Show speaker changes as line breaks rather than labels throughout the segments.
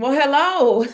Well, hello.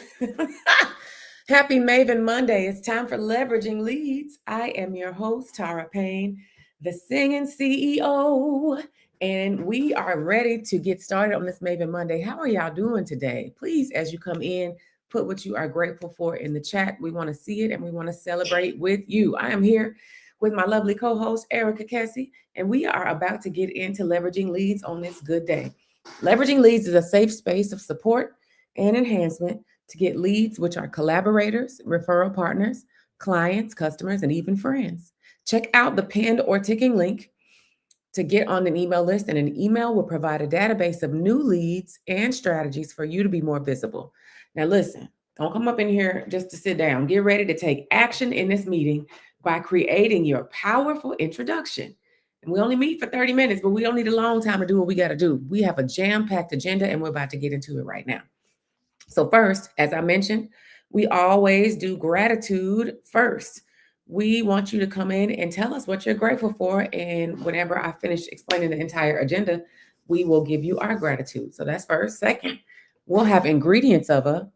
Happy Maven Monday. It's time for Leveraging Leads. I am your host, Tara Payne, the singing CEO, and we are ready to get started on this Maven Monday. How are y'all doing today? Please, as you come in, put what you are grateful for in the chat. We want to see it and we want to celebrate with you. I am here with my lovely co-host, Erica Kessie, and we are about to get into Leveraging Leads on this good day. Leveraging Leads is a safe space of support and enhancement to get leads, which are collaborators, referral partners, clients, customers, and even friends. Check out the pinned or ticking link to get on an email list, and an email will provide a database of new leads and strategies for you to be more visible. Now, listen, don't come up in here just to sit down. Get ready to take action in this meeting by creating your powerful introduction. And we only meet for 30 minutes, but we don't need a long time to do what we got to do. We have a jam-packed agenda, and we're about to get into it right now. So first, as I mentioned, we always do gratitude first. We want you to come in and tell us what you're grateful for. And whenever I finish explaining the entire agenda, we will give you our gratitude. So that's first. Second, we'll have ingredients of a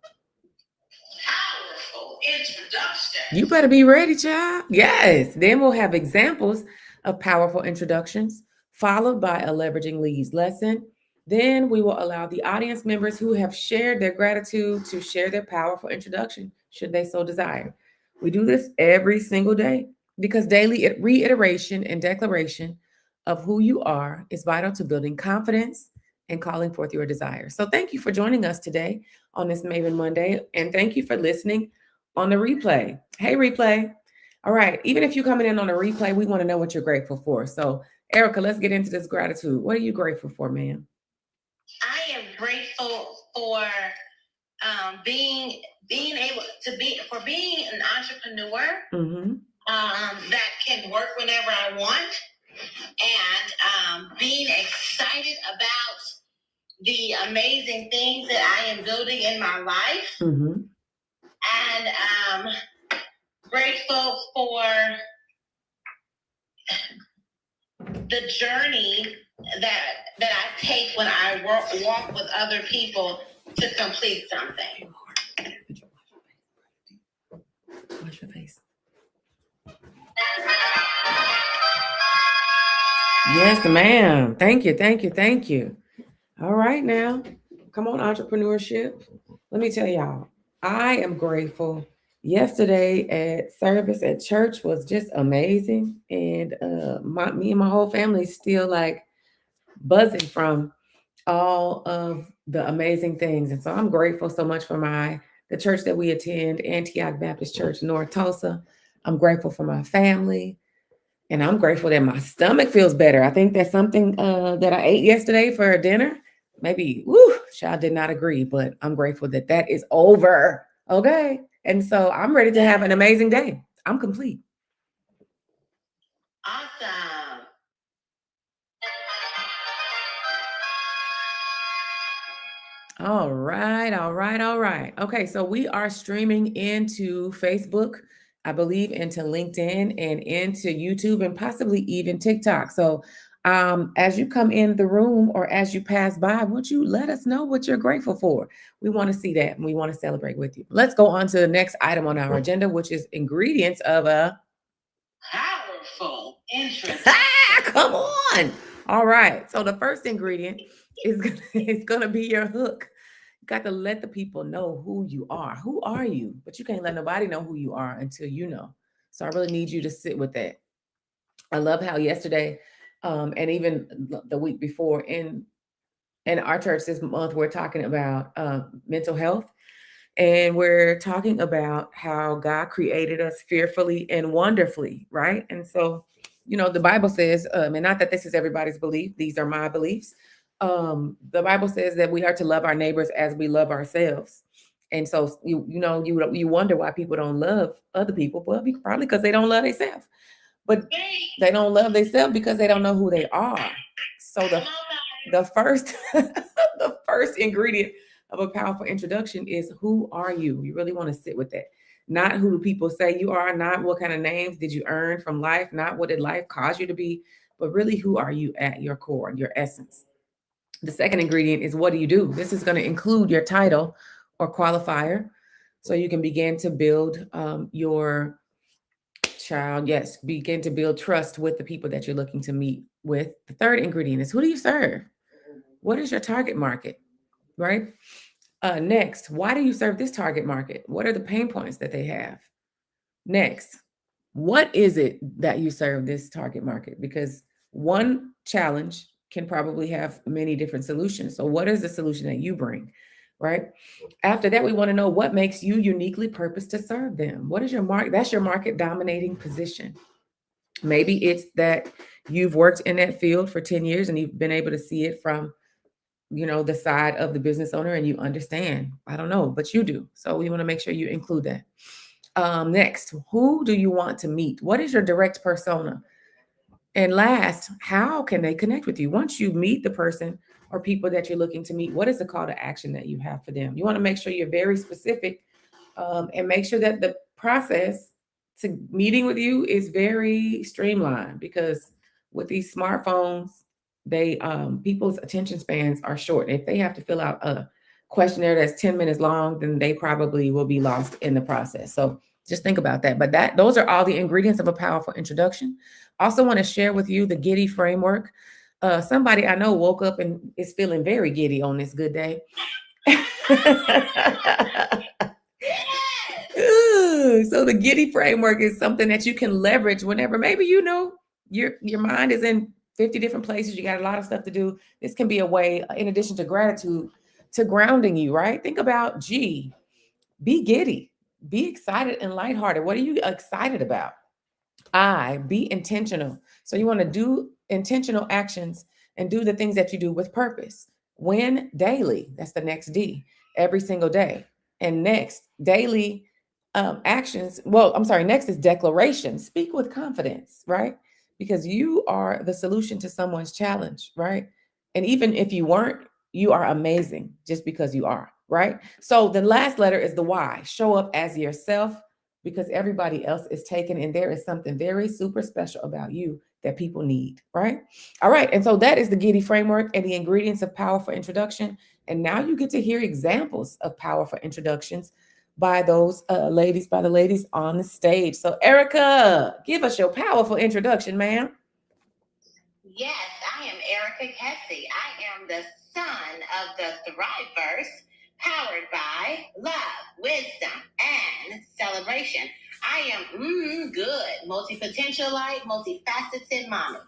powerful introduction. You better be ready, child. Yes. Then we'll have examples of powerful introductions, followed by a leveraging leads lesson. Then we will allow the audience members who have shared their gratitude to share their powerful introduction, should they so desire. We do this every single day because daily reiteration and declaration of who you are is vital to building confidence and calling forth your desires. So thank you for joining us today on this Maven Monday, and thank you for listening on the replay. Hey, replay. All right, even if you're coming in on a replay, we want to know what you're grateful for. So, Erica, let's get into this gratitude. What are you grateful for, ma'am?
I am grateful for being able to being an entrepreneur that can work whenever I want, and being excited about the amazing things that I am building in my life, and grateful for the journey that I take when I walk with other people to complete something.
Wash your face. Yes, ma'am. Thank you, thank you, thank you. All right now, come on, entrepreneurship. Let me tell y'all, I am grateful. Yesterday at service at church was just amazing, and me and my whole family still like buzzing from all of the amazing things. And so I'm grateful so much for the church that we attend, Antioch Baptist Church, North Tulsa. I'm grateful for my family. And I'm grateful that my stomach feels better. I think that's something that I ate yesterday for dinner. Maybe, child did not agree, but I'm grateful that that is over. Okay. And so I'm ready to have an amazing day. I'm complete.
Awesome.
All right, all right, all right. Okay, so we are streaming into Facebook, I believe into LinkedIn and into YouTube and possibly even TikTok. So as you come in the room or as you pass by, would you let us know what you're grateful for? We want to see that and we want to celebrate with you. Let's go on to the next item on our agenda, which is ingredients of a
powerful introduction.
Come on. All right. So the first ingredient is gonna be your hook. You got to let the people know who you are. Who are you? But you can't let nobody know who you are until you know. So I really need you to sit with that. I love how yesterday, and even the week before in our church this month, we're talking about mental health, and we're talking about how God created us fearfully and wonderfully, right? And so, the Bible says, and not that this is everybody's belief, these are my beliefs. The Bible says that we are to love our neighbors as we love ourselves. And so you wonder why people don't love other people. Well, probably because they don't love themselves. But they don't love themselves because they don't know who they are. So the first the first ingredient of a powerful introduction is, who are you? You really want to sit with that. Not who do people say you are, not what kind of names did you earn from life, not what did life cause you to be, but really who are you at your core, your essence. The second ingredient is, what do you do? This is going to include your title, or qualifier. So you can begin to build your child, yes, begin to build trust with the people that you're looking to meet with. The third ingredient is, who do you serve? What is your target market, right? Next, why do you serve this target market? What are the pain points that they have? Next, what is it that you serve this target market? Because one challenge can probably have many different solutions. So, what is the solution that you bring, right? After that, we want to know what makes you uniquely purposed to serve them. What is your market? That's your market dominating position. Maybe it's that you've worked in that field for 10 years and you've been able to see it from, the side of the business owner, and you understand. I don't know, but you do. So we want to make sure you include that. Next, who do you want to meet? What is your direct persona? And last, how can they connect with you? Once you meet the person or people that you're looking to meet, what is the call to action that you have for them? You want to make sure you're very specific, and make sure that the process to meeting with you is very streamlined, because with these smartphones, they people's attention spans are short. If they have to fill out a questionnaire that's 10 minutes long, then they probably will be lost in the process. So just think about that. But those are all the ingredients of a powerful introduction. Also want to share with you the Giddy framework. Somebody I know woke up and is feeling very giddy on this good day. Ooh, so the Giddy framework is something that you can leverage whenever maybe your mind is in 50 different places. You got a lot of stuff to do. This can be a way, in addition to gratitude, to grounding you, right? Think about G. Be giddy, be excited and lighthearted. What are you excited about? Be intentional. So you want to do intentional actions and do the things that you do with purpose. Win daily. That's the next D. Every single day. And next, daily actions. Well, I'm sorry. Next is declaration. Speak with confidence, right? Because you are the solution to someone's challenge, right? And even if you weren't, you are amazing just because you are, right? So the last letter is the Y. Show up as yourself, because everybody else is taken, and there is something very super special about you that people need, right? All right. And so that is the Giddy framework and the ingredients of powerful introduction. And now you get to hear examples of powerful introductions by those by the ladies on the stage. So, Erica, give us your powerful introduction, ma'am.
Yes, I am Erica Kessie. I am the son of the Thrivers, powered by love, wisdom, and celebration. I am good, multi-potentialite, multifaceted mommy.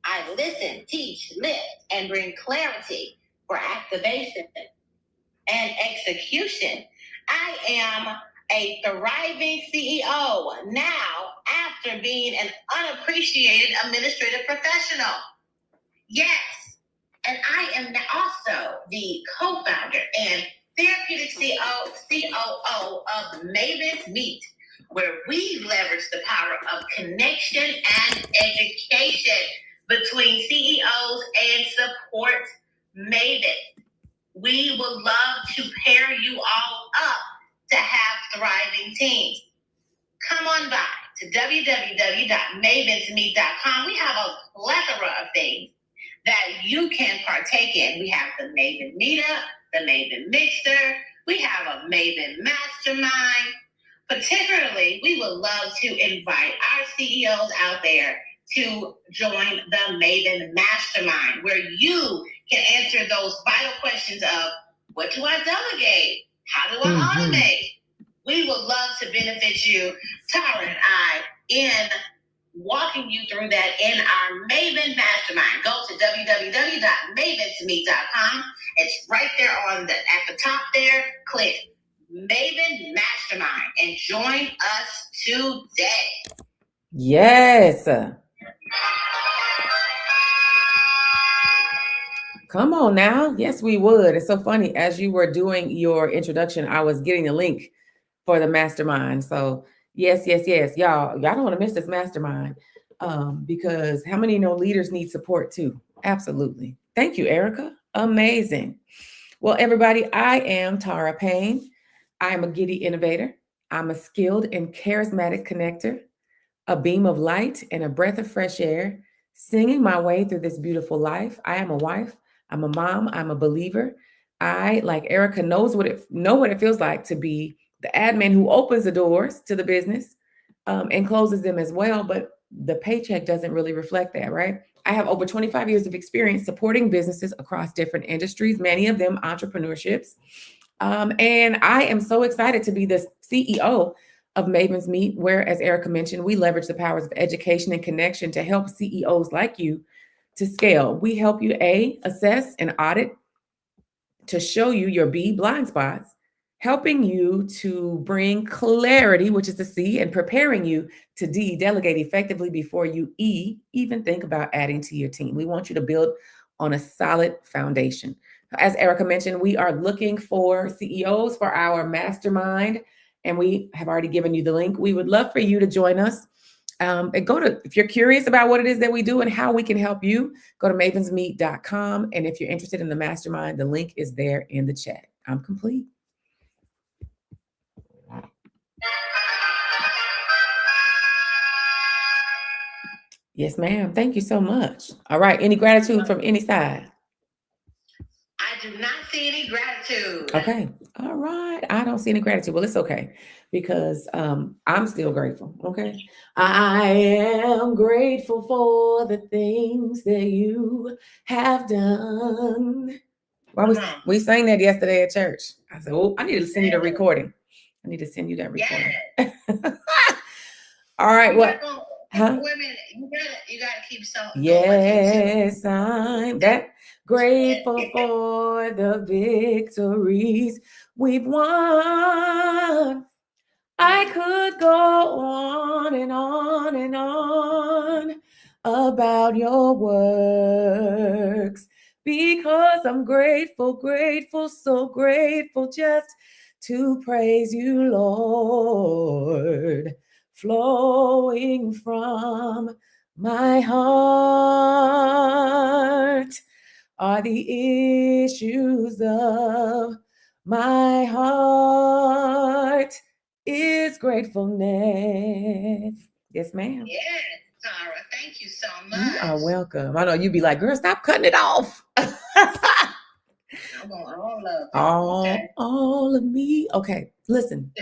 I listen, teach, lift, and bring clarity for activation and execution. I am a thriving CEO now, after being an unappreciated administrative professional. Yes, and I am also the co-founder and therapeutic COO of Maven's Meet, where we leverage the power of connection and education between CEOs and support Mavens. We would love to pair you all up to have thriving teams. Come on by to www.mavensmeet.com. We have a plethora of things that you can partake in. We have the Maven Meetup, the Maven Mixer. We have a Maven Mastermind. Particularly, we would love to invite our CEOs out there to join the Maven Mastermind, where you can answer those vital questions of, what do I delegate? How do I automate? We would love to benefit you, Tara and I, in walking you through that in our Maven Mastermind. Go to www.mavensmeet.com. It's right there at the top there. Click Maven Mastermind and join us today.
Yes. Come on now. Yes, we would. It's so funny. As you were doing your introduction, I was getting a link for the mastermind. So yes. Y'all don't want to miss this mastermind. Because how many know leaders need support too? Absolutely. Thank you, Erica. Amazing. Well, everybody, I am Tara Payne. I am a giddy innovator. I'm a skilled and charismatic connector, a beam of light and a breath of fresh air, singing my way through this beautiful life. I am a wife. I'm a mom. I'm a believer. I, like Erica, know what it feels like to be the admin who opens the doors to the business and closes them as well. But the paycheck doesn't really reflect that, right? I have over 25 years of experience supporting businesses across different industries, many of them entrepreneurships. And I am so excited to be the CEO of Maven's Meet, where, as Erica mentioned, we leverage the powers of education and connection to help CEOs like you to scale. We help you assess and audit to show you your B blind spots, helping you to bring clarity, which is the C, and preparing you to D, delegate effectively before you even think about adding to your team. We want you to build on a solid foundation. As Erica mentioned, we are looking for CEOs for our mastermind, and we have already given you the link. We would love for you to join us. And if you're curious about what it is that we do and how we can help you, go to mavensmeet.com. And if you're interested in the mastermind, the link is there in the chat. I'm complete. Yes, ma'am. Thank you so much. All right. Any gratitude from any side?
I do not see any gratitude.
Okay. All right. I don't see any gratitude. Well, it's okay because I'm still grateful. Okay. I am grateful for the things that you have done. Well, we sang that yesterday at church. I said, oh, I need to send you the recording. I need to send you that recording. Yes. All right. What?
Women, you gotta keep something.
Yes, I'm that grateful for the victories we've won. I could go on and on and on about your works because I'm grateful, grateful, so grateful just to praise you, Lord, flowing from my heart are the issues of my heart is gratefulness. Yes, ma'am.
Yes, Tara. Thank you so much.
You are welcome. I know you'd be like, girl, stop cutting it off.
I want all of it.
All of me. Okay, listen.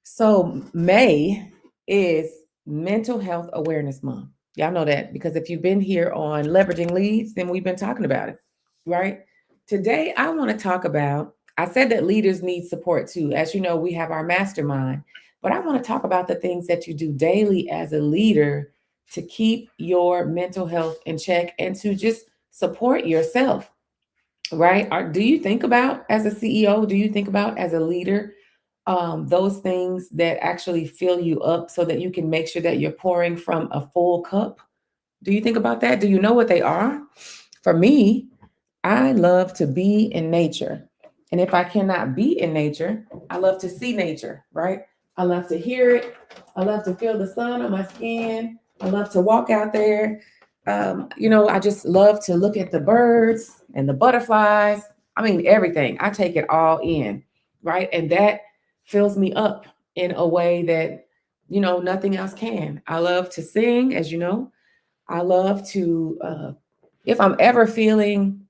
So May is Mental Health Awareness Month. Y'all know that because if you've been here on Leveraging Leads, then we've been talking about it, right? Today, I want to talk about, I said that leaders need support too. As you know, we have our mastermind, but I want to talk about the things that you do daily as a leader to keep your mental health in check and to just support yourself, right? Do you think about as a CEO, do you think about as a leader, those things that actually fill you up so that you can make sure that you're pouring from a full cup? Do you think about that? Do you know what they are? For me, I love to be in nature. And if I cannot be in nature, I love to see nature, right? I love to hear it. I love to feel the sun on my skin. I love to walk out there. I just love to look at the birds and the butterflies. I mean, everything. I take it all in, right? And that fills me up in a way that, nothing else can. I love to sing, as you know. I love to, if I'm ever feeling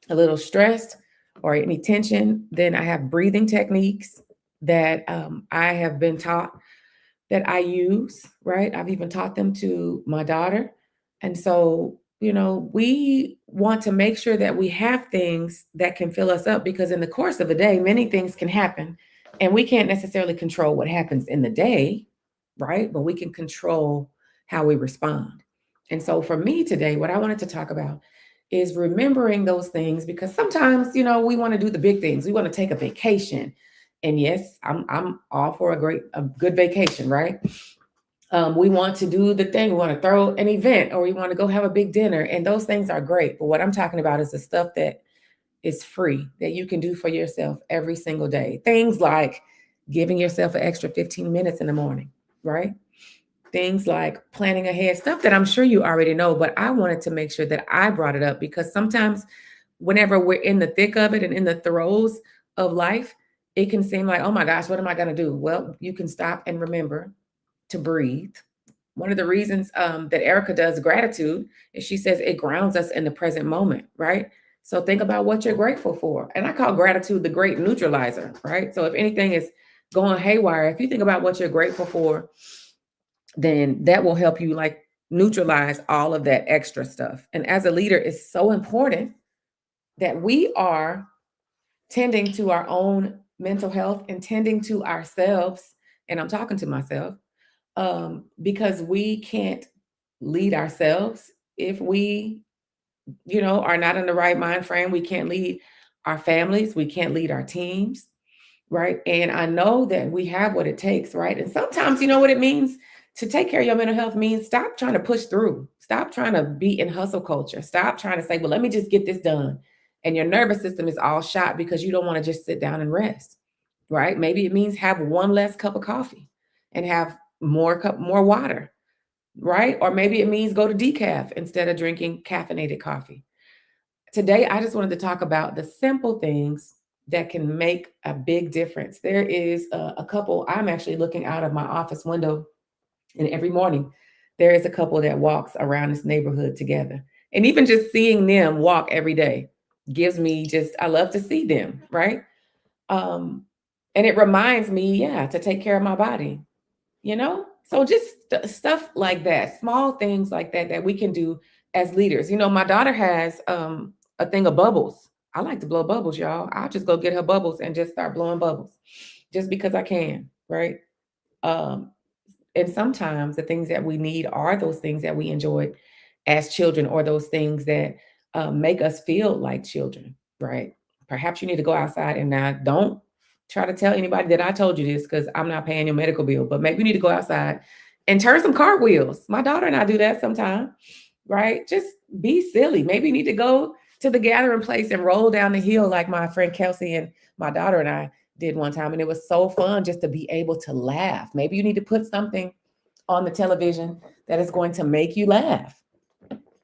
a little stressed or any tension, then I have breathing techniques that I have been taught that I use, right? I've even taught them to my daughter. And so, we want to make sure that we have things that can fill us up because in the course of a day, many things can happen and we can't necessarily control what happens in the day, right? But we can control how we respond. And so for me today, what I wanted to talk about is remembering those things because sometimes, we want to do the big things. We want to take a vacation. And yes, I'm all for a good vacation, right? We want to do the thing. We want to throw an event or we want to go have a big dinner. And those things are great. But what I'm talking about is the stuff that is free that you can do for yourself every single day. Things like giving yourself an extra 15 minutes in the morning, right? Things like planning ahead, stuff that I'm sure you already know, but I wanted to make sure that I brought it up because sometimes whenever we're in the thick of it and in the throes of life, it can seem like, oh my gosh, what am I going to do? Well, you can stop and remember to breathe. One of the reasons that Erica does gratitude is she says it grounds us in the present moment, right? So think about what you're grateful for. And I call gratitude the great neutralizer, right? So if anything is going haywire, if you think about what you're grateful for, then that will help you like neutralize all of that extra stuff. And as a leader, it's so important that we are tending to our own mental health and tending to ourselves. And I'm talking to myself because we can't lead ourselves if we, are not in the right mind frame. We can't lead our families. We can't lead our teams. Right. And I know that we have what it takes. Right. And sometimes, what it means to take care of your mental health means stop trying to push through. Stop trying to be in hustle culture. Stop trying to say, well, let me just get this done. And your nervous system is all shot because you don't want to just sit down and rest. Right. Maybe it means have one less cup of coffee and have more water. Right. Or maybe it means go to decaf instead of drinking caffeinated coffee. Today, I just wanted to talk about the simple things that can make a big difference. There is a couple, I'm actually looking out of my office window, and every morning there is a couple that walks around this neighborhood together. And even just seeing them walk every day gives me I love to see them, right? Um, and it reminds me, yeah, to take care of my body, so just stuff like that, small things like that that we can do as leaders. My daughter has a thing of bubbles. I like to blow bubbles, y'all. I'll just go get her bubbles and just start blowing bubbles just because I can, right? um and sometimes the things that we need are those things that we enjoyed as children, or those things that make us feel like children, right? Perhaps you need to go outside, and now don't try to tell anybody that I told you this because I'm not paying your medical bill, but maybe you need to go outside and turn some cartwheels. My daughter and I do that sometimes, right? Just be silly. Maybe you need to go to the gathering place and roll down the hill like my friend Kelsey and my daughter and I did one time. And it was so fun just to be able to laugh. Maybe you need to put something on the television that is going to make you laugh,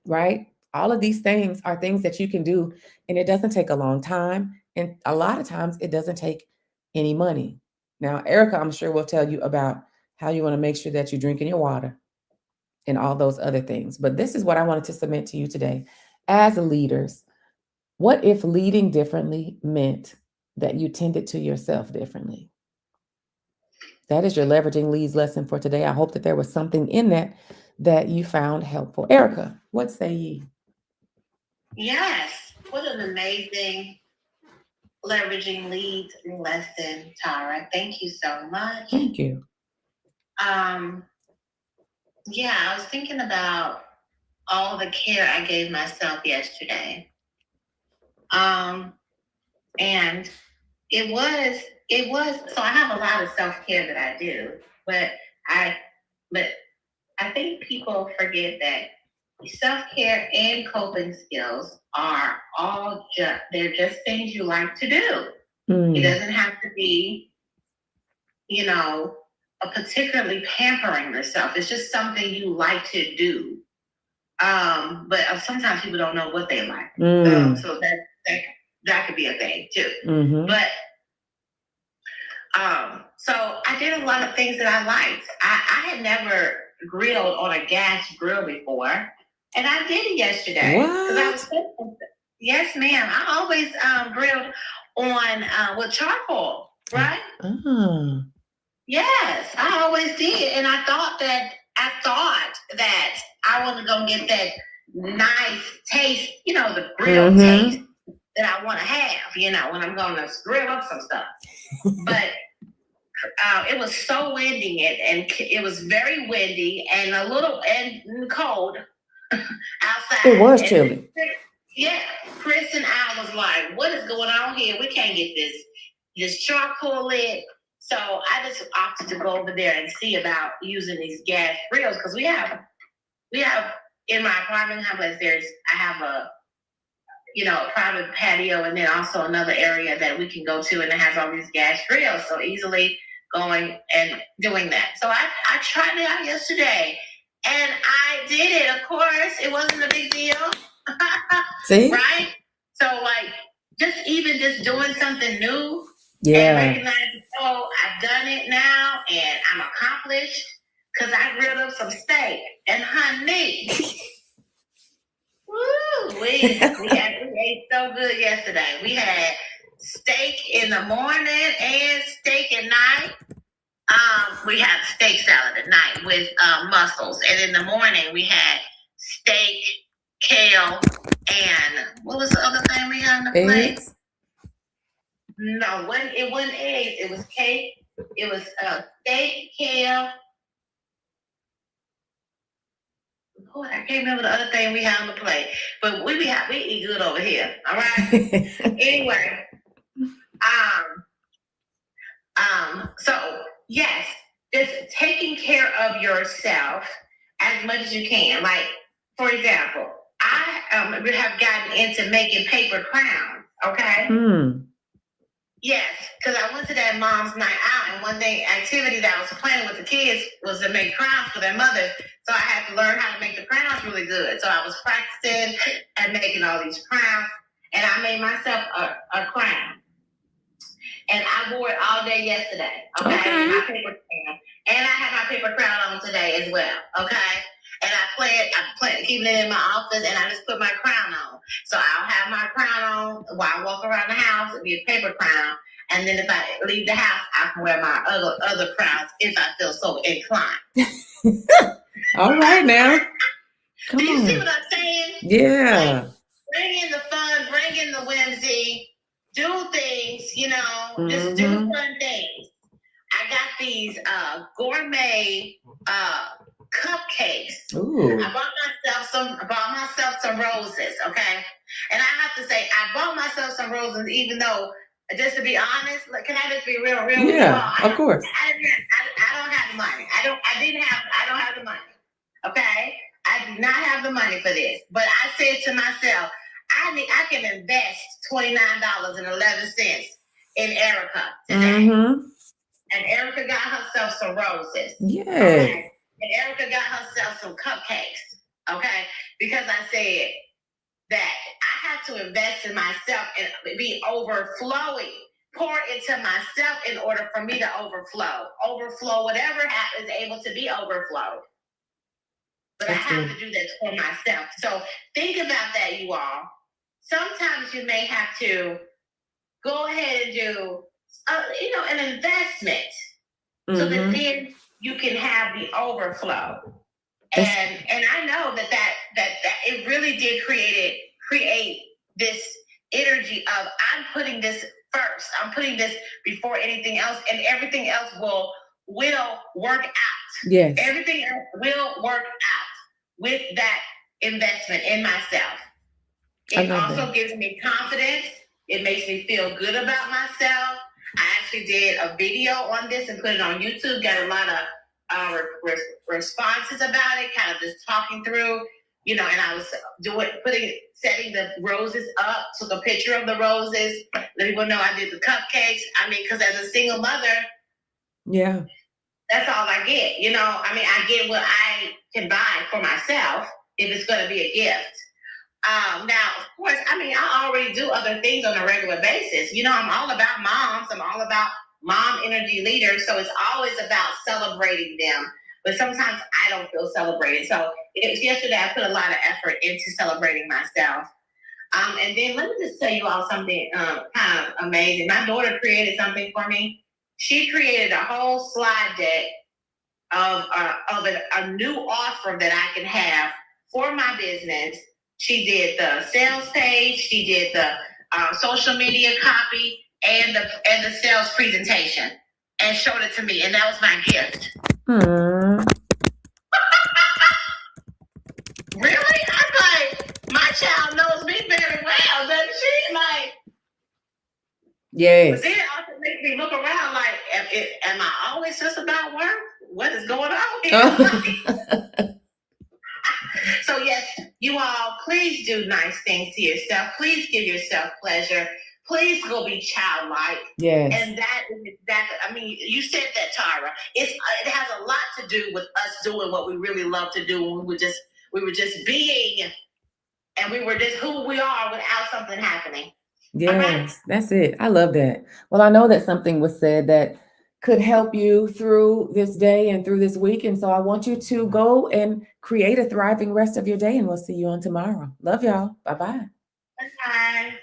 right? All of these things are things that you can do, and it doesn't take a long time. And a lot of times it doesn't take any money. Now, Erica, I'm sure will tell you about how you want to make sure that you're drinking your water and all those other things. But this is what I wanted to submit to you today. As leaders, what if leading differently meant that you tended to yourself differently? That is your leveraging leads lesson for today. I hope that there was something in that you found helpful. Erica, what say ye?
Yes. What an amazing leveraging leads lesson, Tara. Thank you so much.
Thank you.
Yeah, I was thinking about all the care I gave myself yesterday. And it was so I have a lot of self-care that I do, but I think people forget that self-care and coping skills are they're just things you like to do. It doesn't have to be, a particularly pampering yourself. It's just something you like to do. But sometimes people don't know what they like. So that could be a thing too.
Mm-hmm.
But so I did a lot of things that I liked. I had never grilled on a gas grill before, and I did it yesterday.
What?
Yes, ma'am. I always grilled on with charcoal, right? Yes, I always did, and I thought that I want to go get that nice taste, the grill taste that I want to have, when I'm going to grill up some stuff. But it was so windy, and it was very windy and a little and cold outside.
It was chilly.
Yeah, Chris and I was like, "What is going on here? We can't get this charcoal lit." So I just opted to go over there and see about using these gas grills because we have in my apartment complex. I have a private patio, and then also another area that we can go to, and it has all these gas grills. So easily going and doing that. So I tried it out yesterday, and I did it. Of course, it wasn't a big deal.
See?
Right? So just doing something new.
Yeah.
And recognizing, I've done it now, and I'm accomplished because I grilled up some steak. And honey, woo, Ooh, we ate so good yesterday. We had steak in the morning and steak at night. We had steak salad at night with mussels, and in the morning we had steak, kale, and what was the other thing we had on the plate?
Eggs?
No, it wasn't eggs. It was cake. It was steak, kale. Lord, I can't remember the other thing we had on the plate, but we eat good over here. All right. Anyway, so yes, just taking care of yourself as much as you can. Like, for example, I have gotten into making paper crowns. Okay. Yes, because I went to that mom's night out, and one thing activity that I was planning with the kids was to make crowns for their mothers. So I had to learn how to make the crowns really good. So I was practicing and making all these crowns, and I made myself a crown. And I wore it all day yesterday. Okay. My paper crown. And I have my paper crown on today as well. Okay. And I plan keeping it in my office, and I just put my crown on. So I'll have my crown on while I walk around the house. It'll be a paper crown. And then if I leave the house, I can wear my other crowns if I feel so inclined.
All right now.
Come on. Do you see what I'm saying?
Yeah.
Like, bring in the fun, bring in the whimsy, do things, just do fun things. I got these gourmet cupcakes.
Ooh.
I bought myself some roses, okay? And I have to say, I bought myself some roses, even though, just to be honest, can I just be real?
Yeah, of course.
I don't have the money. I don't have the money. Okay? I do not have the money for this. But I said to myself, I can invest $29.11 in Erica today. And Erica got herself some roses.
Yes.
Okay? And Erica got herself some cupcakes. Okay? Because I said that I have to invest in myself and be overflowing. Pour into myself in order for me to overflow. Overflow, whatever is able to be overflowed. But I have to do that for myself. So think about that, you all. Sometimes you may have to go ahead and do, an investment, so that then you can have the overflow. And I know that it really did create this energy of, I'm putting this first. I'm putting this before anything else, and everything else will work out.
Yes.
Everything else will work out with that investment in myself. It also gives me confidence. It makes me feel good about myself. I actually did a video on this and put it on YouTube. Got a lot of responses about it, kind of just talking through, and I was setting the roses up, took a picture of the roses, let people know I did the cupcakes. Because as a single mother, yeah, that's all I get. I get what I can buy for myself if it's going to be a gift. Now, of course, I already do other things on a regular basis. I'm all about moms. I'm all about mom energy leaders. So it's always about celebrating them. But sometimes I don't feel celebrated. So yesterday I put a lot of effort into celebrating myself. And then let me just tell you all something kind of amazing. My daughter created something for me. She created a whole slide deck of a new offer that I can have for my business. She did the sales page, she did the social media copy, and the sales presentation, and showed it to me, and that was my gift. Really? I'm like, my child knows me very well, doesn't she? Like, yes. But then it also makes me look around like, am I always just about work? What is going on here? So yes, you all, please do nice things to yourself. Please give yourself pleasure. Please go be childlike. Yes. And that is exactly, you said that, Tara. It has a lot to do with us doing what we really love to do. When we were just being, and we were just who we are without something happening.
Yes, that's it. I love that. Well, I know that something was said that, could help you through this day and through this week. And so I want you to go and create a thriving rest of your day, and we'll see you on tomorrow. Love y'all. Bye-bye.
Bye.